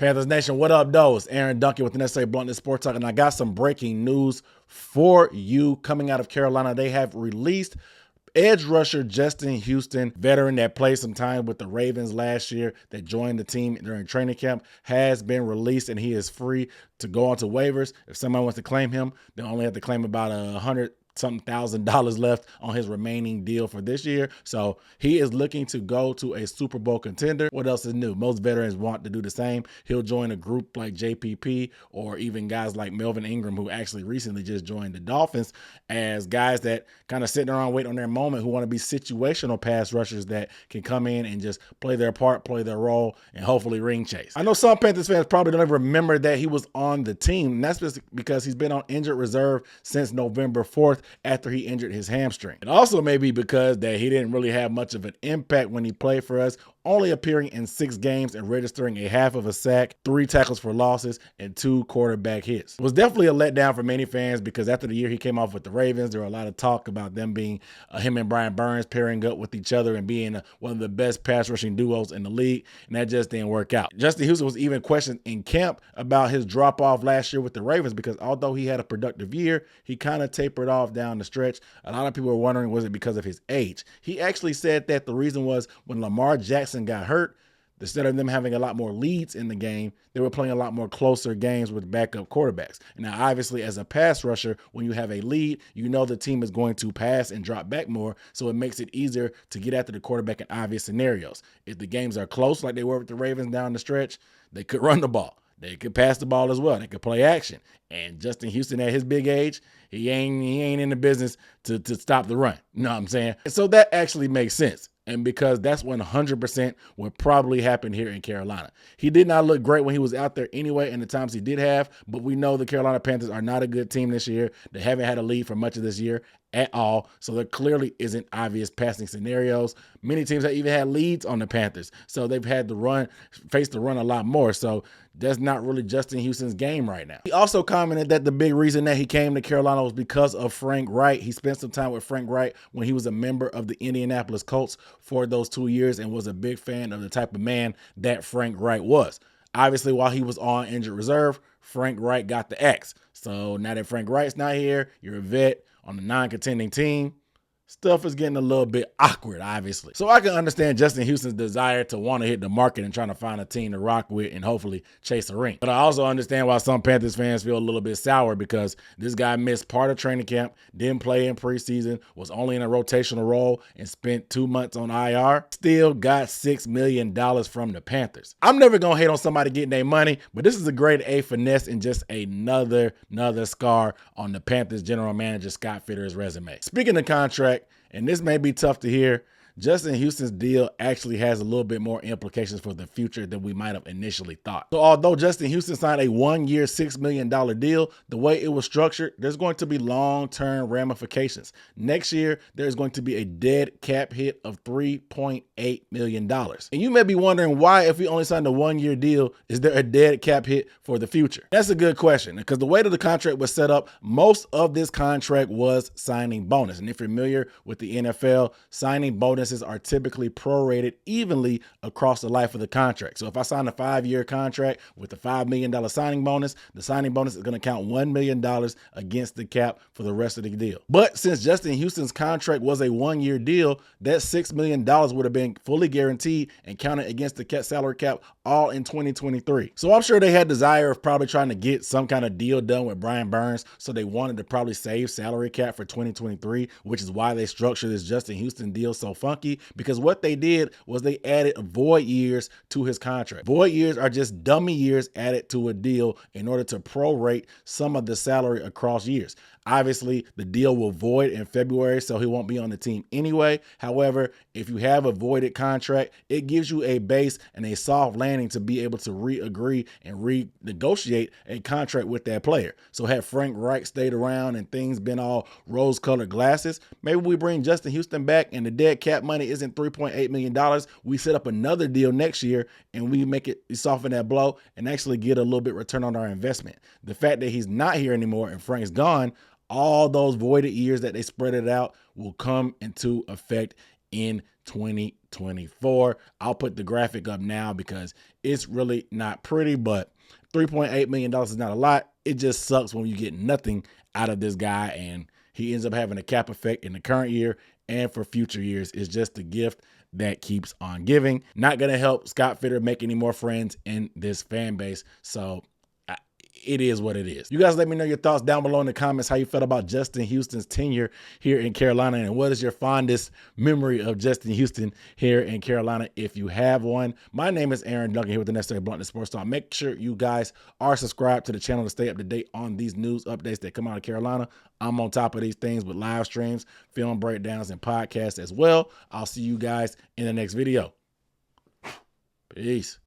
Panthers Nation, what up, though? It's Aaron Duncan with the Necessary Bluntness Sports Talk, and I got some breaking news for you coming out of Carolina. They have released edge rusher Justin Houston, veteran that played some time with the Ravens last year, that joined the team during training camp, has been released, and he is free to go onto waivers. If somebody wants to claim him, they only have to claim about $100-something thousand left on his remaining deal for this year. So he is looking to go to a Super Bowl contender. What else is new? Most veterans want to do the same. He'll join a group like JPP or even guys like Melvin Ingram, who actually recently just joined the Dolphins, as guys that kind of sitting around waiting on their moment, who want to be situational pass rushers that can come in and just play their part, play their role, and hopefully ring chase. I know some Panthers fans probably don't even remember that he was on the team, and that's just because he's been on injured reserve since November 4th after he injured his hamstring. It also may be because that he didn't really have much of an impact when he played for us, only appearing in 6 games and registering a half of a sack, 3 tackles for losses, and 2 quarterback hits. It was definitely a letdown for many fans because after the year he came off with the Ravens, there were a lot of talk about them being him and Brian Burns pairing up with each other and being one of the best pass rushing duos in the league, and that just didn't work out. Justin Houston was even questioned in camp about his drop off last year with the Ravens because although he had a productive year, he kind of tapered off down the stretch. A lot of people were wondering, was it because of his age? He actually said that the reason was when Lamar Jackson got hurt, instead of them having a lot more leads in the game, they were playing a lot more closer games with backup quarterbacks. And now, obviously, as a pass rusher, when you have a lead, you know the team is going to pass and drop back more, so it makes it easier to get after the quarterback in obvious scenarios. If the games are close, like they were with the Ravens down the stretch, they could run the ball. They could pass the ball as well. They could play action. And Justin Houston, at his big age, he ain't in the business to stop the run. You know what I'm saying? And so that actually makes sense. And because that's 100% what probably happened here in Carolina. He did not look great when he was out there anyway, and the times he did have, but we know the Carolina Panthers are not a good team this year. They haven't had a lead for much of this year at all, so there clearly isn't obvious passing scenarios. Many teams have even had leads on the Panthers, so they've had to face the run a lot more. So that's not really Justin Houston's game right now. He also commented that the big reason that he came to Carolina was because of Frank Wright. He spent some time with Frank Wright when he was a member of the Indianapolis Colts for those 2 years and was a big fan of the type of man that Frank Wright was. Obviously, while he was on injured reserve, Frank Wright got the X. So now that Frank Wright's not here, you're a vet on a non-contending team, stuff is getting a little bit awkward, obviously. So I can understand Justin Houston's desire to want to hit the market and trying to find a team to rock with and hopefully chase a ring. But I also understand why some Panthers fans feel a little bit sour because this guy missed part of training camp, didn't play in preseason, was only in a rotational role, and spent 2 months on IR. Still got $6 million from the Panthers. I'm never going to hate on somebody getting their money, but this is a grade A finesse and just another scar on the Panthers general manager Scott Fitter's resume. Speaking of contract, and this may be tough to hear, Justin Houston's deal actually has a little bit more implications for the future than we might have initially thought. So although Justin Houston signed a 1-year, $6 million deal, the way it was structured, there's going to be long-term ramifications. Next year, there's going to be a dead cap hit of $3.8 million. And you may be wondering why, if we only signed a 1-year deal, is there a dead cap hit for the future? That's a good question, because the way that the contract was set up, most of this contract was signing bonus. And if you're familiar with the NFL, signing bonuses are typically prorated evenly across the life of the contract. So if I sign a 5-year contract with a $5 million signing bonus, the signing bonus is going to count $1 million against the cap for the rest of the deal. But since Justin Houston's contract was a 1-year deal, that $6 million would have been fully guaranteed and counted against the salary cap all in 2023. So I'm sure they had desire of probably trying to get some kind of deal done with Brian Burns. So they wanted to probably save salary cap for 2023, which is why they structured this Justin Houston deal so funky, because what they did was they added void years to his contract. Void years are just dummy years added to a deal in order to prorate some of the salary across years. Obviously, the deal will void in February, so he won't be on the team anyway. However, if you have a voided contract, it gives you a base and a soft landing to be able to re-agree and renegotiate a contract with that player. So had Frank Wright stayed around and things been all rose-colored glasses, maybe we bring Justin Houston back and the dead cap money isn't $3.8 million. We set up another deal next year and we make it soften that blow and actually get a little bit return on our investment. The fact that he's not here anymore and Frank's gone, all those voided years that they spread it out will come into effect in 2024. I'll put the graphic up now because It's really not pretty, but $3.8 million is not a lot. It just sucks when you get nothing out of this guy, and he ends up having a cap effect in the current year and for future years. It's just a gift that keeps on giving. Not going to help Scott Fitter make any more friends in this fan base. So it is what it is. You guys let me know your thoughts down below in the comments, how you felt about Justin Houston's tenure here in Carolina, and what is your fondest memory of Justin Houston here in Carolina, if you have one. My name is Aaron Duncan here with the Necessary Bluntness Sports Talk. Make sure you guys are subscribed to the channel to stay up to date on these news updates that come out of Carolina. I'm on top of these things with live streams, film breakdowns, and podcasts as well. I'll see you guys in the next video. Peace.